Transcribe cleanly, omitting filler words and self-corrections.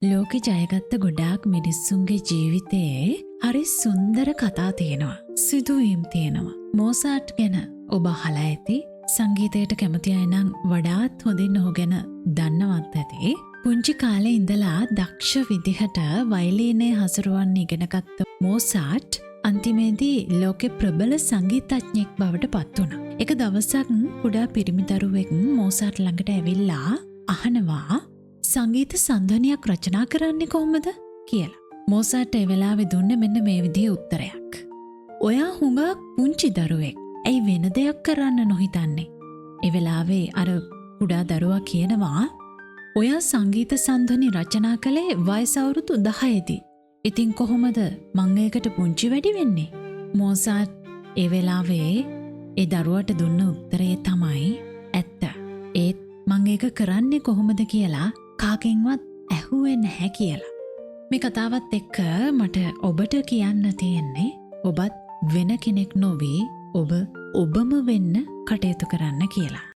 ලෝකෙ ජයගත්ත ගොඩාක් මිනිස්සුන්ගේ ජීවිතයේ හරි සුන්දර කතා තියෙනවා. සිදුවීම් තියෙනවා. මෝසාට් ගැන ඔබ අහලා ඇති. සංගීතයට කැමති අය නම් වඩාත් හොඳින් ඔහු ගැන දන්නවත් ඇති. පුංචි කාලේ ඉඳලා දක්ෂ විදිහට වයලීනයේ හසුරුවන්න ඉගෙනගත්ත මෝසාට් අන්තිමේදී ලෝකෙ ප්‍රබල සංගීතඥයෙක් බවට පත් වුණා. එක දවසක් කුඩා පිරිමි දරුවෙක් මෝසාට් ළඟට ඇවිල්ලා අහනවා සංගීත සංධනියක් රචනා කරන්නේ කොහොමද කියලා. මෝසාට් ඒ වෙලාවේ දුන්නේ මෙන්න මේ විදිහේ උත්තරයක්. ඔයා හුඟක් පුංචි දරුවෙක්. ඇයි වෙන දෙයක් කරන්න නොහිතන්නේ? ඒ වෙලාවේ අර කුඩා දරුවා කියනවා ඔයා සංගීත සංධනි රචනා කළේ වයස අවුරුදු 10දී. ඉතින් කොහොමද මං ඒකට පුංචි වැඩි වෙන්නේ? මෝසාට් ඒ වෙලාවේ ඒ දරුවට දුන්න උත්තරේ තමයි ඇත්ත. ඒත් මං ඒක කරන්නේ කොහොමද කියලා කාගෙන්වත් ඇහුවේ නැහැ කියලා. මේ කතාවත් එක්ක මට ඔබට කියන්න තියෙන්නේ ඔබත් වෙන කෙනෙක් නොවී ඔබම වෙන්න කටයුතු කරන්න කියලා.